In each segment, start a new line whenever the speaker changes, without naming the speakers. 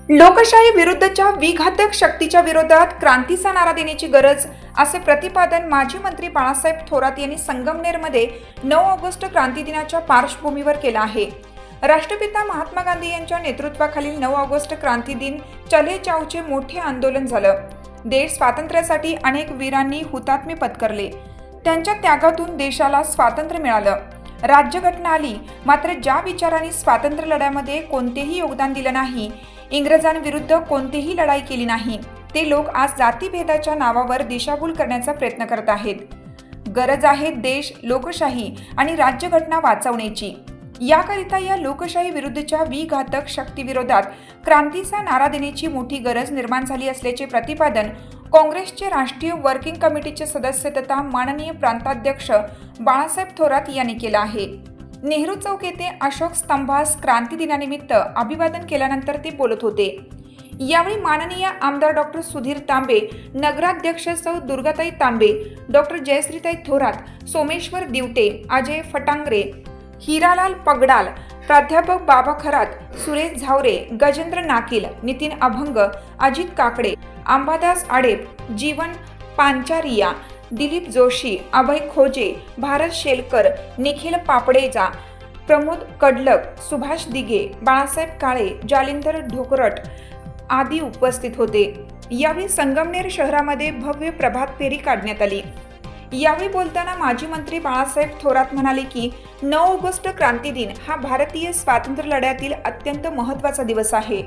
लोकशाही विरुद्धच्या विघातक शक्तीच्या विरोधात क्रांतीचा नारा देण्याची गरज असे प्रतिपादन माजी मंत्री बाळासाहेब थोरात यांनी संगमनेरमध्ये 9 ऑगस्ट क्रांती दिनाच्या पार्श्वभूमीवर केला आहे। राष्ट्रपिता महात्मा गांधी यांच्या नेतृत्वाखालील 9 ऑगस्ट क्रांती दिन चले जाओचे मोठे आंदोलन झालं। देश स्वातंत्र्यासाठी अनेक वीरांनी हुतात्मे पत्करले। त्यांच्या त्यागातून देशाला स्वातंत्र्य मिळालं। राज्यघटना आली, मात्र ज्या विचारांनी स्वातंत्र्य लढ्यामध्ये कोणतेही योगदान दिलं नाही, इंग्रजांविरुद्ध कोणतीही लढाई केली नाही, ते लोक आज जातीभेदाच्या नावावर दिशाभूल करण्याचा प्रयत्न करत आहेत। गरज आहे देश, लोकशाही आणि राज्यघटना वाचवण्याची। याकरिता या लोकशाही विरुद्धच्या विघातक शक्तीविरोधात क्रांतीचा नारा देण्याची मोठी गरज निर्माण झाली असल्याचे प्रतिपादन काँग्रेसचे राष्ट्रीय वर्किंग कमिटीचे सदस्य तथा माननीय प्रांताध्यक्ष बाळासाहेब थोरात यांनी केलं आहे। नेहरू चौक येथे अशोक स्तंभास क्रांती दिनानिमित्त अभिवादन केल्यानंतर ते बोलत होते। यावेळी माननीय आमदार डॉक्टर सुधीर तांबे, नगराध्यक्ष सौ दुर्गाताई तांबे, डॉक्टर जयश्रीताई थोरात, सोमेश्वर दिवटे, अजय फटांगरे, हिरालाल पगडाल, प्राध्यापक बाबा खरात, सुरेश झावरे, गजेंद्र नाकील, नितीन अभंग, अजित काकडे, अंबादास आडेप, जीवन पांचारिया, दिलीप जोशी, अभय खोजे, भारत शेलकर, निखिल पापडेजा, प्रमोद कडलक, सुभाष दिघे, बाळासाहेब काळे, जालिंदर ढोकरट आदी उपस्थित होते। यावेळी संगमनेर शहरामध्ये भव्य प्रभात फेरी काढण्यात आली। यावेळी बोलताना माजी मंत्री बाळासाहेब थोरात म्हणाले की 9 ऑगस्ट क्रांती दिन हा भारतीय स्वातंत्र्य लढ्यातील अत्यंत महत्त्वाचा दिवस आहे।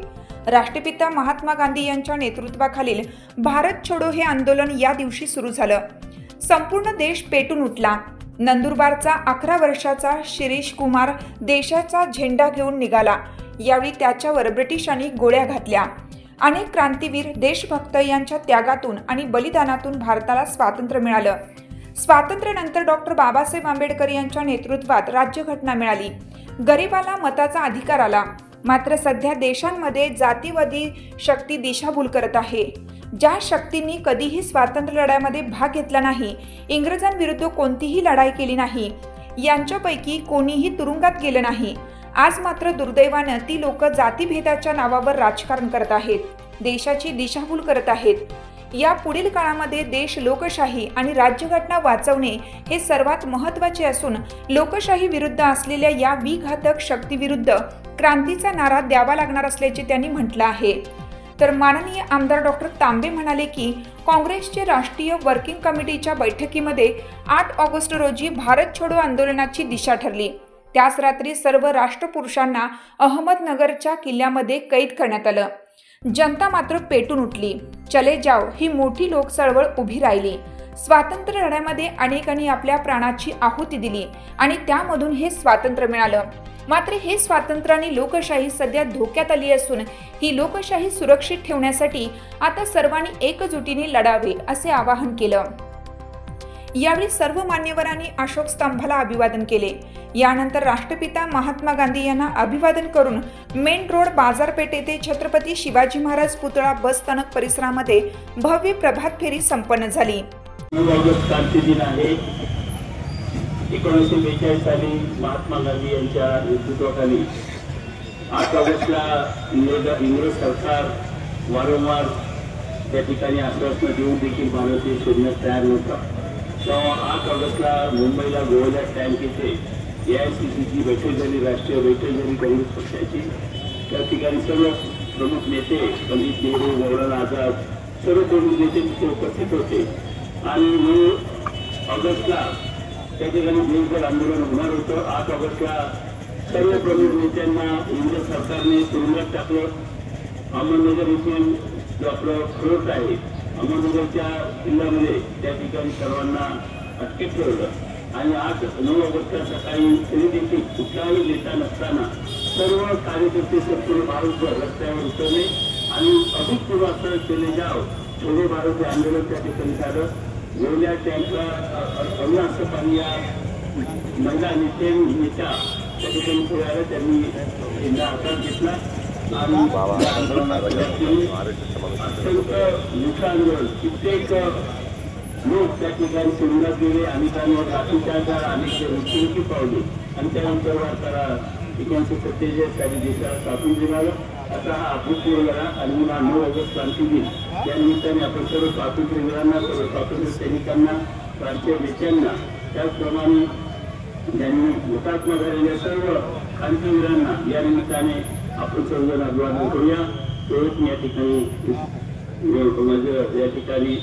राष्ट्रपिता महात्मा गांधी यांच्या नेतृत्वाखालील भारत छोडो हे आंदोलन या दिवशी सुरू झालं। संपूर्ण देश पेटून उठला। नंदुरबारचा 11 वर्षाचा शिरीष कुमार देशाचा झेंडा घेऊन निघाला। यावेळी त्याच्यावर ब्रिटिशांनी गोळ्या घातल्या। अनेक क्रांतीवीर देशभक्त यांच्या त्यागातून आणि बलिदानातून भारताला स्वातंत्र्य मिळालं। स्वातंत्र्यानंतर डॉक्टर बाबासाहेब आंबेडकर यांच्या नेतृत्वात राज्यघटना मिळाली। गरिबाला मताचा अधिकार आला। मात्र सध्या देशांमध्ये जातीवादी शक्ती दिशाभूल करत आहे। ज्या शक्तींनी कधीही स्वातंत्र्य लढ्यामध्ये भाग घेतला नाही, इंग्रजांविरुद्ध कोणतीही लढाई केली नाही, यांच्यापैकी कोणीही तुरुंगात गेलं नाही, आज मात्र दुर्दैवानं ती लोक जातीभेदाच्या नावावर राजकारण करत आहेत, देशाची दिशाभूल करत आहेत। या पुढील काळामध्ये देश लोकशाही आणि राज्यघटना वाचवणे हे सर्वात महत्त्वाचे असून लोकशाही विरुद्ध असलेल्या या विघातक शक्तीविरुद्ध क्रांतीचा नारा द्यावा लागणार असल्याचे त्यांनी म्हटलं आहे। तर माननीय आमदार डॉक्टर तांबे म्हणाले की काँग्रेसचे राष्ट्रीय वर्किंग कमिटीच्या बैठकीमध्ये 8 ऑगस्ट रोजी भारत छोडो आंदोलनाची दिशा ठरली। त्याच रात्री सर्व राष्ट्रपुरुषांना अहमदनगरच्या किल्ल्यामध्ये कैद करण्यात आलं। जनता मात्र पेटून उठली। चले जाओ ही मोठी लोक चळवळ उभी राहिली। स्वातंत्र्य लढ्यामध्ये अनेकांनी आपल्या प्राणाची आहुती दिली आणि त्यामधून हे स्वातंत्र्य मिळालं। मात्र हे स्वातंत्र्य आणि लोकशाही सध्या धोक्यात आली असून ही लोकशाही सुरक्षित ठेवण्यासाठी आता सर्वांनी एकजुटीने लढावे असे आवाहन केलं। यावेळी सर्व मान्यवरांनी अशोक स्तंभाला अभिवादन केले। यानंतर राष्ट्रपिता महात्मा गांधी यांना अभिवादन करून मेन रोड बाजारपेठ येथे छत्रपती शिवाजी महाराज पुतळा बस स्थानक परिसरामध्ये भव्य प्रभात फेरी संपन्न झाली।
9 ऑगस्ट क्रांती दिन आहे। 1942 साली महात्मा गांधी यांच्या नेतृत्वाखाली 8 ऑगस्टला इंग्रज सरकार वारंवार त्या ठिकाणी आश्वासनं देऊन देखील भारत देश सोडण्यास तयार नव्हता। तेव्हा 8 ऑगस्टला मुंबईला गोव्याला टँक येथे AICCची बैठक झाली, राष्ट्रीय बैठक झाली काँग्रेस पक्षाची। त्या ठिकाणी सर्व प्रमुख नेते, पंडित नेहरू, मौलाना आझाद, सर्व प्रमुख नेते तिथे उपस्थित होते आणि 9 ऑगस्टला त्या ठिकाणी दिवसभर आंदोलन होणार होतं। 8 ऑगस्टला सर्व प्रमुख नेत्यांना इंग्रज सरकारने तुरुंगात टाकलं। अहमदनगर येथील जो आपलं कोर्ट आहे, अहमदनगरच्या किल्ल्यामध्ये त्या ठिकाणी सर्वांना अटकेत ठेवलं आणि 9 ऑगस्टच्या सकाळी तरी देखील कुठलाही नेता नसताना सर्व कार्यकर्ते संपूर्ण भारतभर रस्त्यावर उतरले आणि अभूतपूर्व असं चले जाओ छोडो भारत हे आंदोलन त्या ठिकाणी झालं। गोवल्या टँकला अरुणा असपानी या महिला नेत्या त्या ठिकाणी ठेवायला त्यांनी झेंडा हातात घेतला आणि अत्यंत मोठं आंदोलन, कित्येक लोक त्या ठिकाणी तुरुंगात गेले, अनेकांवर लाठीचार्ज, अनेक मृत्यूमुखी पावले आणि त्यानंतर त्याला 1947 साली देशाला स्वातंत्र्य मिळालं। असा हा अभूतपूर्व लढा आणि 9 ऑगस्ट क्रांती दिन या निमित्ताने आपण सर्व स्वातंत्र्यवीरांना, सर्व स्वातंत्र्य सैनिकांना, प्रांतीय नेत्यांना, त्याचप्रमाणे ज्यांनी हुतात्मा झालेल्या सर्व क्रांतीवीरांना या निमित्ताने आपण सर्वजण अभिवादन करूया. तेच मी या ठिकाणी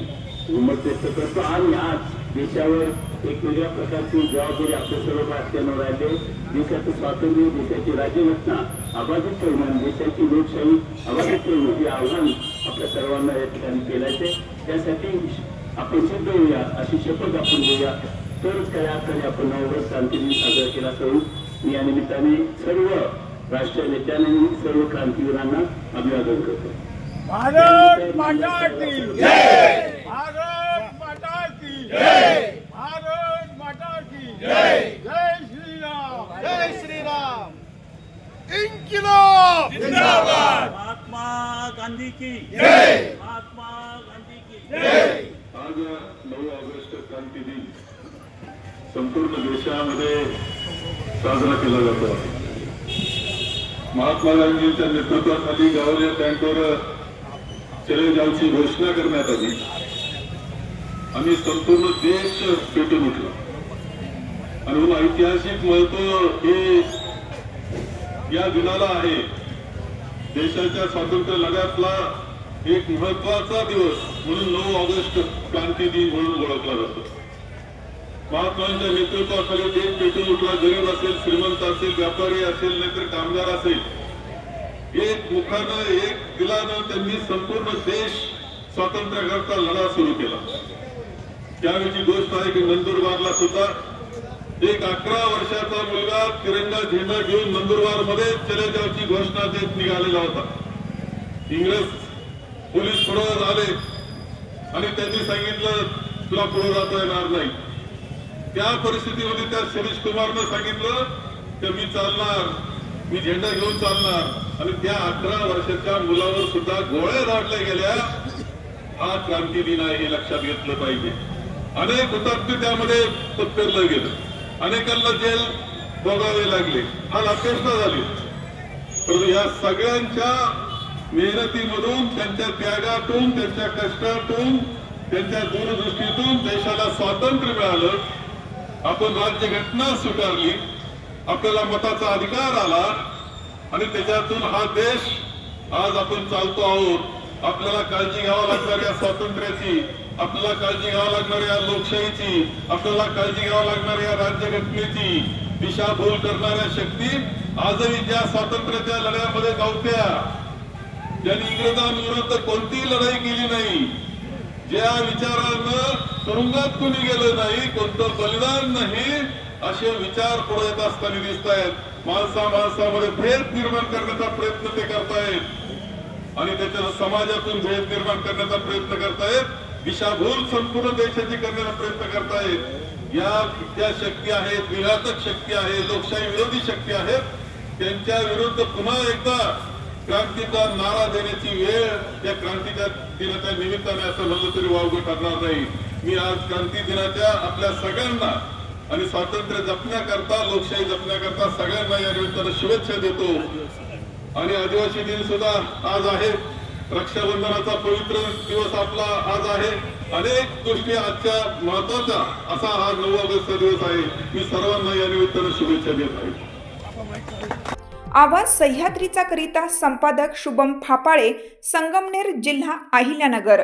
उमत व्यक्त करतो. आणि आज देशावर एक वेगळ्या प्रकारची जबाबदारी आपल्या सर्व भारतीयांवर राहते. देशाचं स्वातंत्र्य, देशाची राज्यघटना अबाधित ठेवणं, देशाची लोकशाही अबाधित ठेवणं हे आव्हान आपल्या सर्वांना या ठिकाणी केल्याचे. त्यासाठी आपण सिद्ध होऊया, अशी शपथ आपण घेऊया. तरच खऱ्या अर्थाने आपण 9 ऑगस्ट क्रांती दिन साजरा केला करू. मी या निमित्ताने सर्व राष्ट्रीय नेत्यांनी, सर्व क्रांतीवीरांना अभिवादन करतो.
भारत माता की जय, भारत माता की जय, भारत माता की जय. जय श्री राम, जय श्री राम. इन्किलाब जिंदाबाद.
महात्मा गांधी की
जय,
महात्मा गांधी की
जय.
आज 9 ऑगस्ट क्रांती दिन संपूर्ण देशामध्ये साजरा केला जातो. महात्मा गांधींच्या नेतृत्वाखाली गावल्या टँकवर चले जावची घोषणा करण्यात आली आणि संपूर्ण देश पेटून उठला. आणि म्हणून ऐतिहासिक महत्व हे या दिनाला आहे. देशाच्या स्वातंत्र्य लढ्यातला एक महत्वाचा दिवस म्हणून 9 ऑगस्ट क्रांती दिन म्हणून ओळखला जातो. महात्मांच्या नेतृत्वाखाली देश पेटून उठला. गरीब असेल, श्रीमंत असेल, व्यापारी असेल, नाहीतर कामगार असेल, एक मुखानं, एक दिलानं त्यांनी संपूर्ण देश स्वातंत्र्याकरता लढा सुरू केला. त्यावेळी गोष्ट आहे की नंदुरबारला सुद्धा एक 11 वर्षाचा मुलगा तिरंगा झेंडा घेऊन नंदुरबार मध्ये चले जावची घोषणा देत निघालेला होता. इंग्रज पोलीस पुढे आले आणि त्यांनी सांगितलं तुला पुढे जाता येणार नाही. त्या परिस्थितीमध्ये त्या शिरीष कुमारनं सांगितलं की मी चालणार, मी झेंडा घेऊन चालणार. आणि त्या 11 वर्षाच्या मुलावर सुद्धा गोळ्या झाडल्या गेल्या. हा क्रांती दिन आहे हे लक्षात घेतलं पाहिजे. अनेक हुतात्मे त्यामध्ये पत्करलं गेलं, अनेकांना जेल भोगावे लागले, हाल अपेक्षा झाली. परंतु या सगळ्यांच्या मेहनतीमधून, त्यांच्या त्यागातून, त्यांच्या कष्टातून, त्यांच्या दूरदृष्टीतून देशाला स्वातंत्र्य मिळालं. आपण राज्यघटना स्वीकारली, आपल्याला मताचा अधिकार आला आणि त्याच्यातून हा देश आज आपण चालतो आहोत. आपल्याला काळजी घ्यावी लागणाऱ्या स्वातंत्र्याची, आपल्याला काळजी घ्यावी लागणाऱ्या लोकशाहीची, आपल्याला काळजी घ्यावी लागणाऱ्या राज्यघटनेची दिशाभूल करणाऱ्या शक्ती आजही ज्या स्वातंत्र्याच्या लढ्यामध्ये गावत्या, ज्यांनी इंग्रजांविरुद्ध कोणतीही लढाई केली नाही, ज्या विचारांना तुरुंगात कुणी गेलं नाही, कोणतं बलिदान नाही, असे विचार पुढे येत असताना दिसत आहेत. माणसामध्ये भेद निर्माण करण्याचा प्रयत्न ते करतायत आणि त्याच्या समाजातून भेद निर्माण करण्याचा प्रयत्न करतायत. दिशाभूल संपूर्ण देशाची करण्याचा प्रयत्न करतायत. या ज्या शक्ती आहेत, विघातक शक्ती आहे, लोकशाही विरोधी शक्ती आहेत, त्यांच्या विरुद्ध पुन्हा एकदा क्रांतीचा नारा देण्याची वेळ या क्रांतीच्या दिनाच्या निमित्ताने असं म्हणलं तरी वावगं ठरणार नाही. मी आज क्रांती दिनाच्या आपल्या सगळ्यांना आणि स्वातंत्र्य जपण्याकरता, लोकशाही जपण्याकरता सगळ्यांना या निमित्तानं शुभेच्छा देतो. आणि आदिवासी दिन सुद्धा आज आहे. रक्षाबंधनाचा पवित्र दिवस आपला आज आहे. अनेक गोष्टी आजच्या महत्वाचा असा हा 9 ऑगस्टचा दिवस आहे. मी सर्वांना या निमित्तानं शुभेच्छा देत आहे.
आवाज सह्याद्रीचा करिता संपादक शुभम फापाळे, संगमनेर, जिल्हा अहिल्यानगर.